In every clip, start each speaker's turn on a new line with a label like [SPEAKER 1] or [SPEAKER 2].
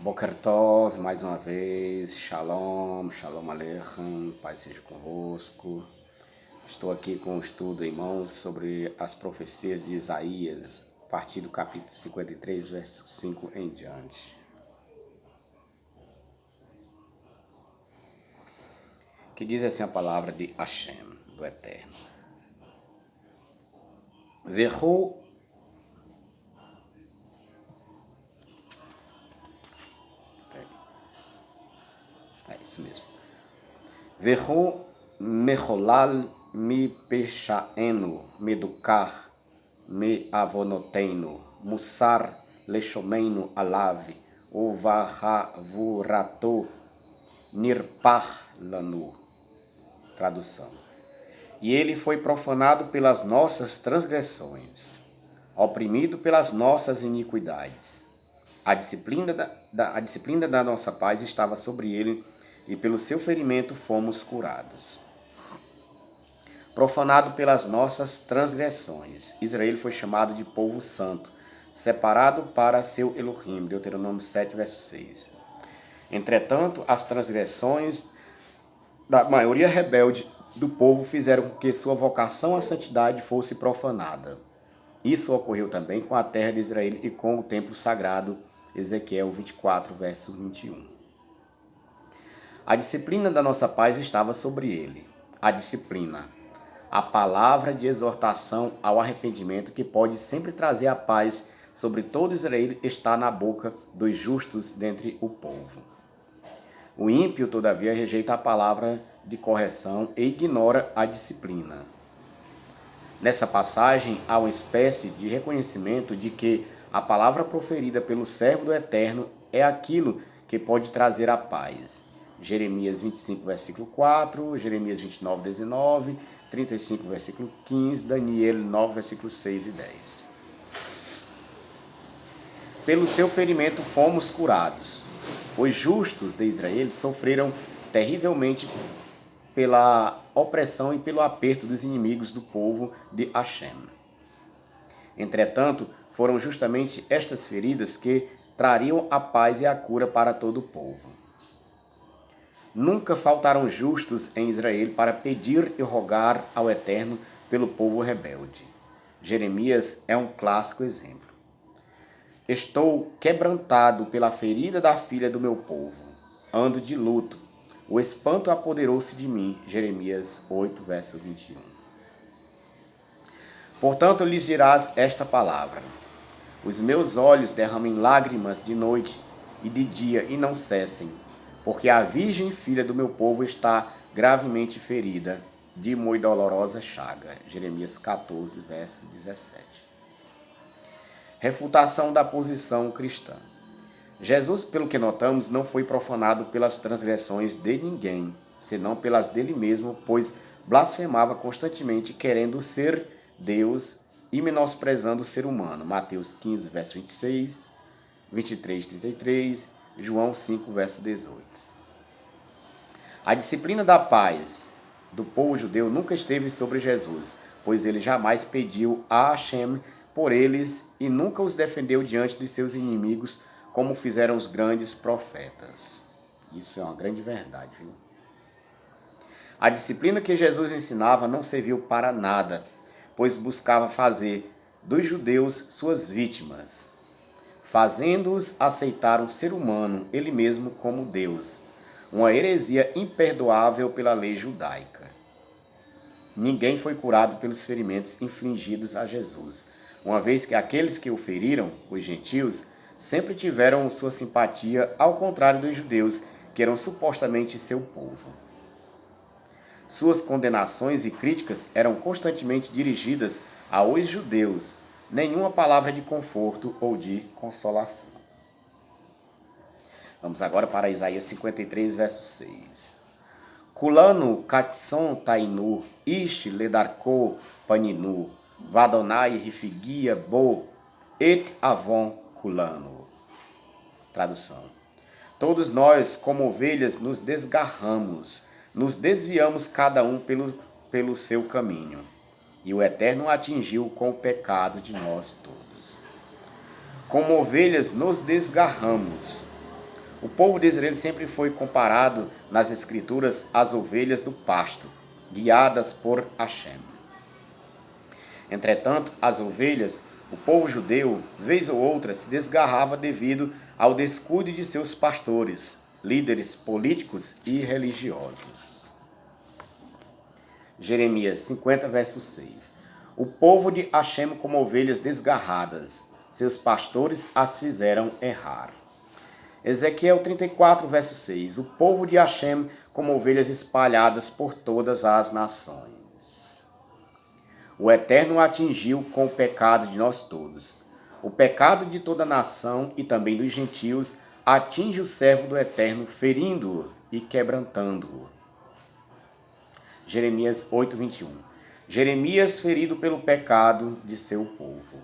[SPEAKER 1] Boker Tov, mais uma vez, Shalom, Shalom Aleichem, paz seja convosco. Estou aqui com o estudo em mãos sobre as profecias de Isaías, a partir do capítulo 53, verso 5 em diante. Que diz assim a palavra de Hashem, do Eterno. Vehu É isso mesmo. Vehu mecholal mi peshaenu medukar me avonotenu musar leshomeinu alav uvahavurato nirpar lanu. Tradução. E ele foi profanado pelas nossas transgressões, oprimido pelas nossas iniquidades. A disciplina da nossa paz estava sobre ele, e pelo seu ferimento fomos curados. Profanado pelas nossas transgressões, Israel foi chamado de povo santo, separado para seu Elohim. Deuteronômio 7, verso 6. Entretanto, as transgressões da maioria rebelde do povo fizeram com que sua vocação à santidade fosse profanada. Isso ocorreu também com a terra de Israel e com o templo sagrado, Ezequiel 24, verso 21. A disciplina da nossa paz estava sobre ele. A disciplina, a palavra de exortação ao arrependimento que pode sempre trazer a paz sobre todo Israel, está na boca dos justos dentre o povo. O ímpio, todavia, rejeita a palavra de correção e ignora a disciplina. Nessa passagem, há uma espécie de reconhecimento de que a palavra proferida pelo servo do Eterno é aquilo que pode trazer a paz. Jeremias 25, versículo 4, Jeremias 29, 19, 35, versículo 15, Daniel 9, versículo 6 e 10. Pelo seu ferimento fomos curados. Os justos de Israel sofreram terrivelmente pela opressão e pelo aperto dos inimigos do povo de Hashem. Entretanto, foram justamente estas feridas que trariam a paz e a cura para todo o povo. Nunca faltaram justos em Israel para pedir e rogar ao Eterno pelo povo rebelde. Jeremias é um clássico exemplo. Estou quebrantado pela ferida da filha do meu povo. Ando de luto. O espanto apoderou-se de mim. Jeremias 8, verso 21. Portanto, lhes dirás esta palavra. Os meus olhos derramem lágrimas de noite e de dia e não cessem, porque a virgem filha do meu povo está gravemente ferida, de muito dolorosa chaga. Jeremias 14, verso 17. Refutação da posição cristã. Jesus, pelo que notamos, não foi profanado pelas transgressões de ninguém, senão pelas dele mesmo, pois blasfemava constantemente, querendo ser Deus e menosprezando o ser humano. Mateus 15, verso 26, 23, 33, João 5, verso 18. A disciplina da paz do povo judeu nunca esteve sobre Jesus, pois ele jamais pediu a Hashem por eles e nunca os defendeu diante dos seus inimigos, como fizeram os grandes profetas. Isso é uma grande verdade, viu? A disciplina que Jesus ensinava não serviu para nada, pois buscava fazer dos judeus suas vítimas, fazendo-os aceitar um ser humano, ele mesmo, como Deus, uma heresia imperdoável pela lei judaica. Ninguém foi curado pelos ferimentos infligidos a Jesus, uma vez que aqueles que o feriram, os gentios, sempre tiveram sua simpatia, ao contrário dos judeus, que eram supostamente seu povo. Suas condenações e críticas eram constantemente dirigidas aos judeus, nenhuma palavra de conforto ou de consolação. Vamos agora para Isaías 53, verso 6. Kulanu katson tainu, ish ledarko paninu, vadonai rifigia bo, et avon kulano. Tradução. Todos nós, como ovelhas, nos desgarramos, nos desviamos cada um pelo seu caminho, e o Eterno atingiu com o pecado de nós todos. Como ovelhas nos desgarramos, O povo de Israel sempre foi comparado nas Escrituras às ovelhas do pasto, guiadas por Hashem. Entretanto, as ovelhas, o povo judeu, vez ou outra, se desgarrava devido ao descuido de seus pastores, líderes políticos e religiosos. Jeremias 50, verso 6. O povo de Hashem como ovelhas desgarradas, seus pastores as fizeram errar. Ezequiel 34, verso 6. O povo de Hashem como ovelhas espalhadas por todas as nações. O Eterno o atingiu com o pecado de nós todos. O pecado de toda a nação e também dos gentios atinge o servo do Eterno, ferindo-o e quebrantando-o. Jeremias 8, 21. Jeremias ferido pelo pecado de seu povo.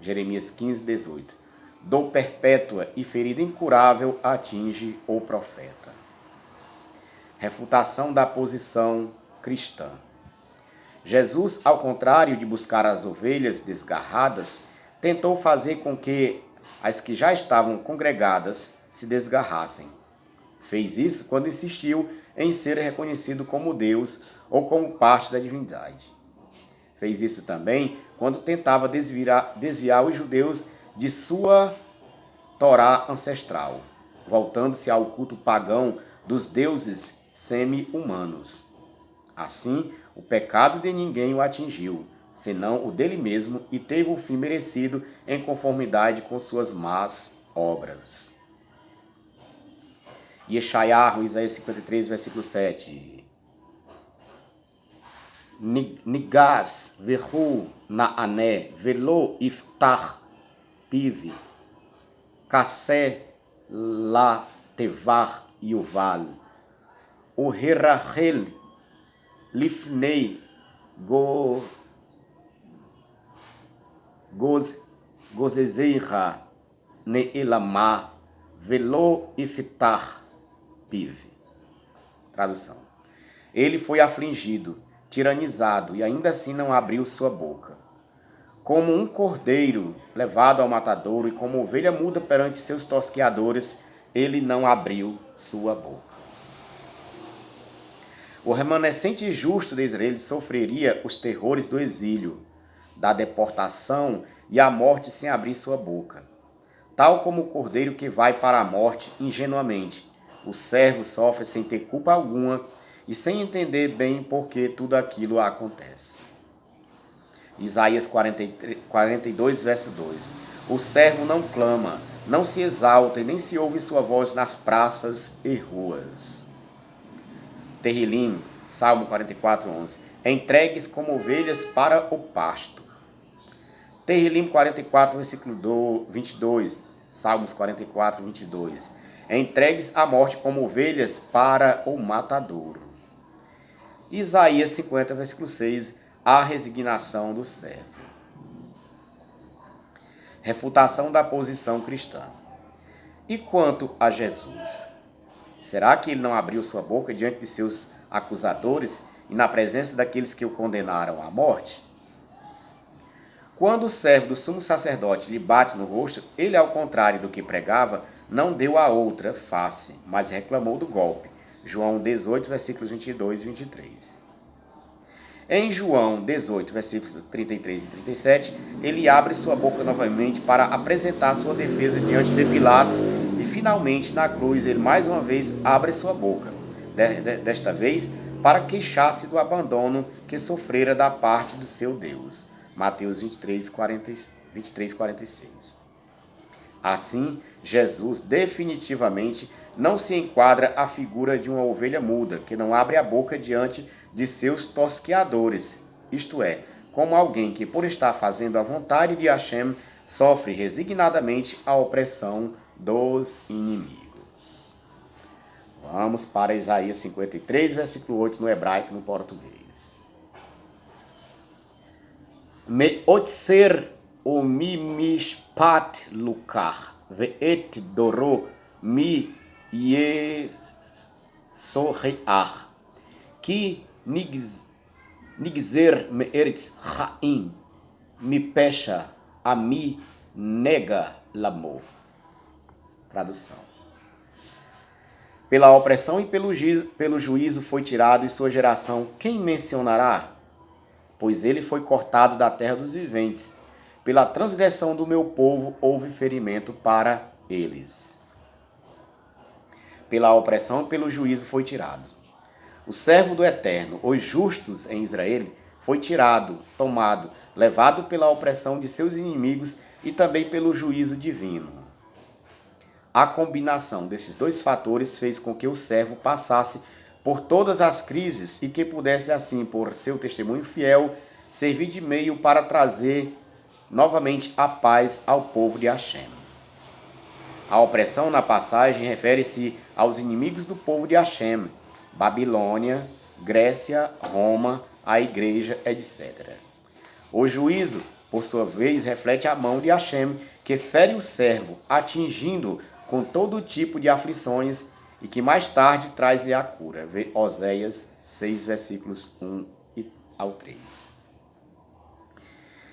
[SPEAKER 1] Jeremias 15, 18. Dor perpétua e ferida incurável atinge o profeta. Refutação da posição cristã. Jesus, ao contrário de buscar as ovelhas desgarradas, tentou fazer com que as que já estavam congregadas se desgarrassem. Fez isso quando insistiu em ser reconhecido como Deus ou como parte da divindade. Fez isso também quando tentava desviar os judeus de sua Torá ancestral, voltando-se ao culto pagão dos deuses semi-humanos. Assim, o pecado de ninguém o atingiu, senão o dele mesmo, e teve o fim merecido em conformidade com suas más obras. Yeshayahu, Isaías 53, versículo 7. Nigaz vehu naané velo iftach piv Kassé la tevar yuval. O herachel lifnei gozezeira neelamá velo iftach piv. Tradução. Ele foi afligido, tiranizado e ainda assim não abriu sua boca. Como um cordeiro levado ao matadouro e como ovelha muda perante seus tosqueadores, ele não abriu sua boca. O remanescente justo de Israel sofreria os terrores do exílio, da deportação e a morte sem abrir sua boca. Tal como o cordeiro que vai para a morte ingenuamente, o servo sofre sem ter culpa alguma e sem entender bem por que tudo aquilo acontece. Isaías 42, verso 2. O servo não clama, não se exalta e nem se ouve sua voz nas praças e ruas. Terrilim, Salmo 44, 11. Entregues como ovelhas para o pasto. Terrilim 44, versículo 22. Salmos 44, 22. Entregues à morte como ovelhas para o matadouro. Isaías 50, versículo 6. A resignação do servo. Refutação da posição cristã. E quanto a Jesus? Será que ele não abriu sua boca diante de seus acusadores e na presença daqueles que o condenaram à morte? Quando o servo do sumo sacerdote lhe bate no rosto, ele, ao contrário do que pregava, não deu a outra face, mas reclamou do golpe. João 18, versículos 22 e 23. Em João 18, versículos 33 e 37, ele abre sua boca novamente para apresentar sua defesa diante de Pilatos e finalmente na cruz ele mais uma vez abre sua boca, desta vez para queixar-se do abandono que sofrera da parte do seu Deus. Mateus 23, 46. Assim, Jesus definitivamente não se enquadra a figura de uma ovelha muda, que não abre a boca diante de seus tosqueadores, isto é, como alguém que, por estar fazendo a vontade de Hashem, sofre resignadamente a opressão dos inimigos. Vamos para Isaías 53, versículo 8, no hebraico e no português. Me otser o mi mishpat lukar, ve'et doro mi yesoreach, ki nigzer me'eretz ha'im, mi pecha a mi nega l'amor. Tradução. Pela opressão e pelo juízo foi tirado, e sua geração quem mencionará? Pois ele foi cortado da terra dos viventes. Pela transgressão do meu povo houve ferimento para eles. Pela opressão e pelo juízo foi tirado. O servo do Eterno, os justos em Israel, foi tirado, tomado, levado pela opressão de seus inimigos e também pelo juízo divino. A combinação desses dois fatores fez com que o servo passasse por todas as crises e que pudesse, assim, por seu testemunho fiel, servir de meio para trazer novamente a paz ao povo de Hashem. A opressão na passagem refere-se aos inimigos do povo de Hashem, Babilônia, Grécia, Roma, a igreja, etc. O juízo, por sua vez, reflete a mão de Hashem, que fere o servo, atingindo com todo tipo de aflições e que mais tarde traz-lhe a cura. Vê Oséias 6, versículos 1 ao 3.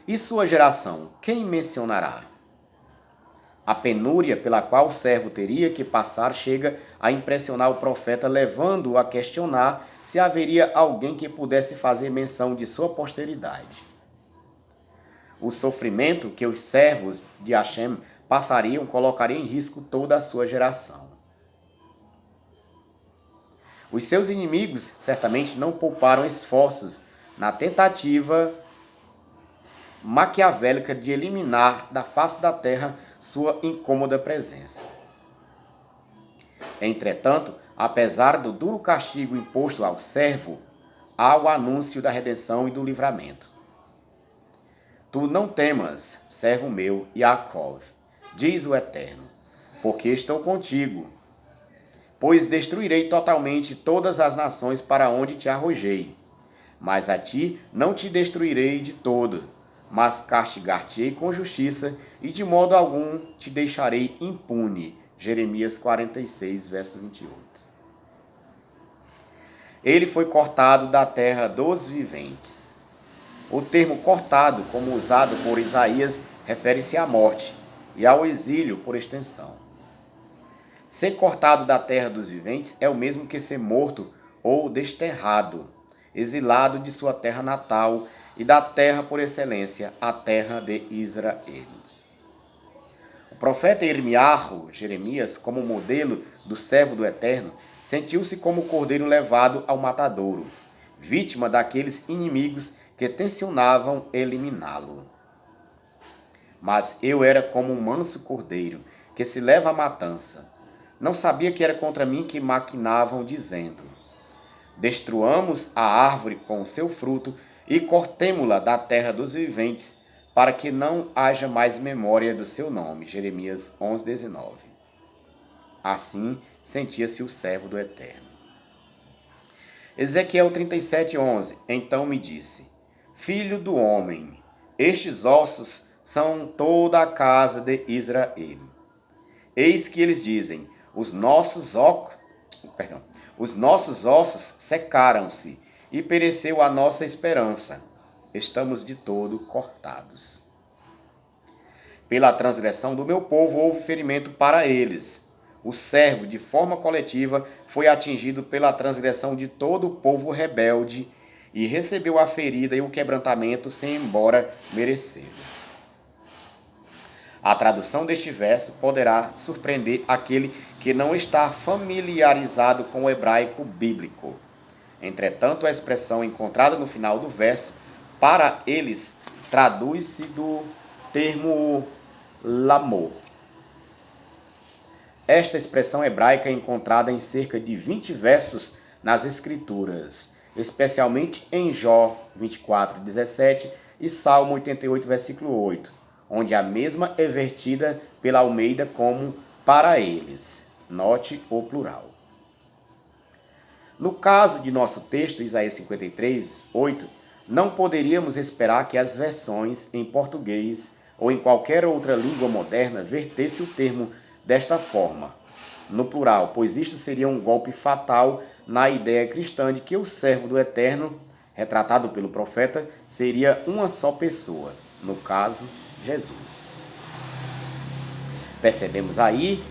[SPEAKER 1] E sua geração, quem mencionará? A penúria pela qual o servo teria que passar chega a impressionar o profeta, levando-o a questionar se haveria alguém que pudesse fazer menção de sua posteridade. O sofrimento que os servos de Hashem passariam colocaria em risco toda a sua geração. Os seus inimigos certamente não pouparam esforços na tentativa maquiavélica de eliminar da face da terra sua incômoda presença. Entretanto, apesar do duro castigo imposto ao servo, há o anúncio da redenção e do livramento. Tu não temas, servo meu, Yaakov, diz o Eterno, porque estou contigo, pois destruirei totalmente todas as nações para onde te arrojei. Mas a ti não te destruirei de todo, mas castigar-te-ei com justiça, e de modo algum te deixarei impune. Jeremias 46, verso 28. Ele foi cortado da terra dos viventes. O termo cortado, como usado por Isaías, refere-se à morte e ao exílio por extensão. Ser cortado da terra dos viventes é o mesmo que ser morto ou desterrado, exilado de sua terra natal e da terra por excelência, a terra de Israel. O profeta Jeremias, como modelo do servo do Eterno, sentiu-se como o cordeiro levado ao matadouro, vítima daqueles inimigos que tensionavam eliminá-lo. Mas eu era como um manso cordeiro, que se leva à matança. Não sabia que era contra mim que maquinavam, dizendo: destruamos a árvore com o seu fruto e cortemo-la da terra dos viventes, para que não haja mais memória do seu nome. Jeremias 11, 19. Assim sentia-se o servo do Eterno. Ezequiel 37, 11. Então me disse: filho do homem, estes ossos são toda a casa de Israel. Eis que eles dizem: os nossos ossos secaram-se e pereceu a nossa esperança. Estamos de todo cortados. Pela transgressão do meu povo houve ferimento para eles. O servo, de forma coletiva, foi atingido pela transgressão de todo o povo rebelde e recebeu a ferida e o quebrantamento sem embora merecê-lo. A tradução deste verso poderá surpreender aquele que não está familiarizado com o hebraico bíblico. Entretanto, a expressão encontrada no final do verso, para eles, traduz-se do termo lamor. Esta expressão hebraica é encontrada em cerca de 20 versos nas Escrituras, especialmente em Jó 24, 17 e Salmo 88, versículo 8, onde a mesma é vertida pela Almeida como para eles. Note o plural. No caso de nosso texto, Isaías 53, 8, não poderíamos esperar que as versões em português ou em qualquer outra língua moderna vertesse o termo desta forma, no plural, pois isto seria um golpe fatal na ideia cristã de que o servo do Eterno, retratado pelo profeta, seria uma só pessoa, no caso, Jesus. Percebemos aí,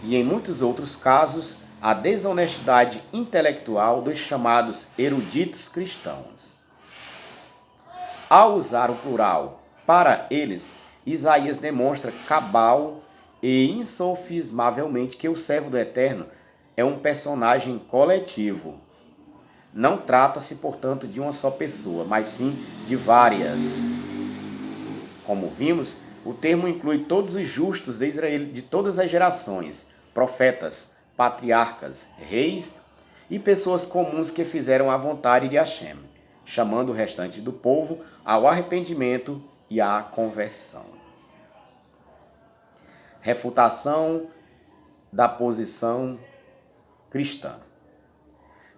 [SPEAKER 1] e em muitos outros casos, a desonestidade intelectual dos chamados eruditos cristãos. Ao usar o plural para eles, Isaías demonstra cabal e insofismavelmente que o servo do Eterno é um personagem coletivo. Não trata-se, portanto, de uma só pessoa, mas sim de várias. Como vimos, o termo inclui todos os justos de Israel de todas as gerações, profetas, patriarcas, reis e pessoas comuns que fizeram a vontade de Hashem, chamando o restante do povo ao arrependimento e à conversão. Refutação da posição cristã.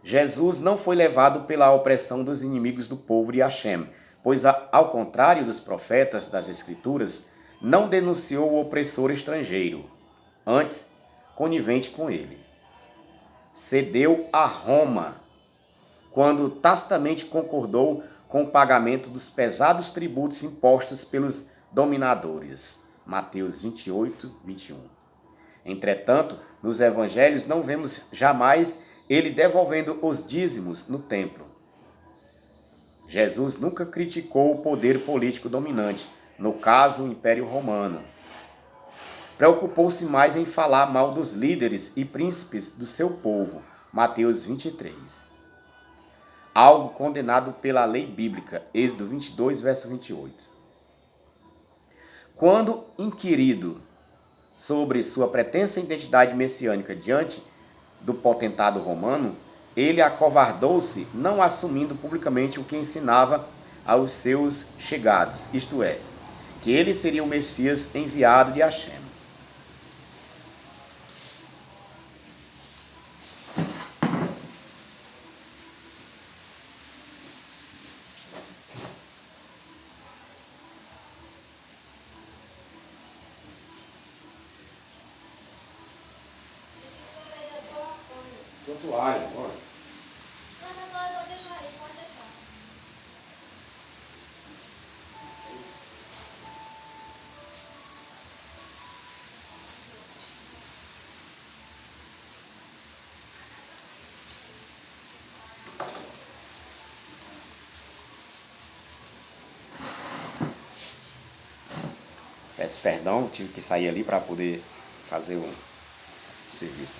[SPEAKER 1] Jesus não foi levado pela opressão dos inimigos do povo de Hashem, pois, ao contrário dos profetas das Escrituras, não denunciou o opressor estrangeiro, antes conivente com ele. Cedeu a Roma, quando tacitamente concordou com o pagamento dos pesados tributos impostos pelos dominadores. Mateus 28, 21. Entretanto, nos evangelhos não vemos jamais ele devolvendo os dízimos no templo. Jesus nunca criticou o poder político dominante, no caso o Império Romano. Preocupou-se mais em falar mal dos líderes e príncipes do seu povo. Mateus 23. Algo condenado pela lei bíblica. Êxodo 22, verso 28. Quando inquirido sobre sua pretensa identidade messiânica diante do potentado romano, ele acovardou-se, não assumindo publicamente o que ensinava aos seus chegados, isto é, que ele seria o Messias enviado de Hashem. Toalha, olha. Peço perdão, tive que sair ali para poder fazer o serviço.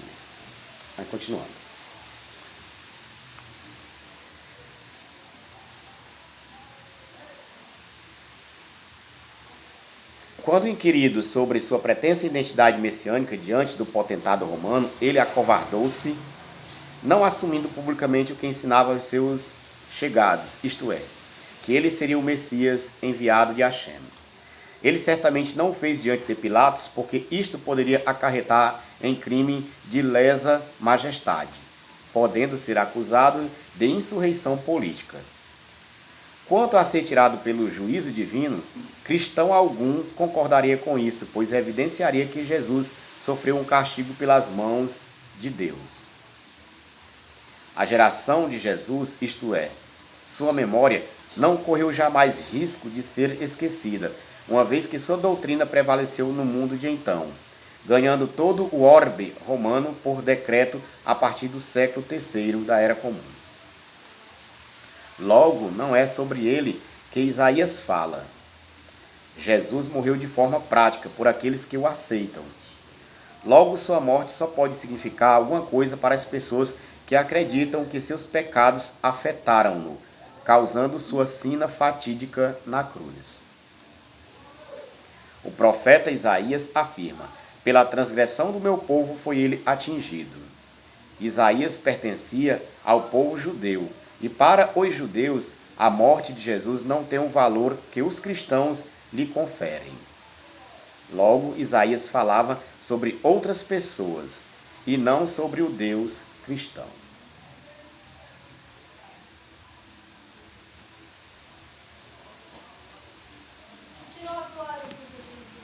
[SPEAKER 1] Mas continuando. Quando inquirido sobre sua pretensa identidade messiânica diante do potentado romano, ele acovardou-se, não assumindo publicamente o que ensinava aos seus chegados, isto é, que ele seria o Messias enviado de Hashem. Ele certamente não o fez diante de Pilatos, porque isto poderia acarretar em crime de lesa majestade, podendo ser acusado de insurreição política. Quanto a ser tirado pelo juízo divino, cristão algum concordaria com isso, pois evidenciaria que Jesus sofreu um castigo pelas mãos de Deus. A geração de Jesus, isto é, sua memória, não correu jamais risco de ser esquecida, uma vez que sua doutrina prevaleceu no mundo de então, ganhando todo o orbe romano por decreto a partir do século III da Era Comum. Logo, não é sobre ele que Isaías fala. Jesus morreu de forma prática por aqueles que o aceitam. Logo, sua morte só pode significar alguma coisa para as pessoas que acreditam que seus pecados afetaram-no, causando sua sina fatídica na cruz. O profeta Isaías afirma: pela transgressão do meu povo foi ele atingido. Isaías pertencia ao povo judeu, e para os judeus, a morte de Jesus não tem o valor que os cristãos lhe conferem. Logo, Isaías falava sobre outras pessoas, e não sobre o Deus cristão.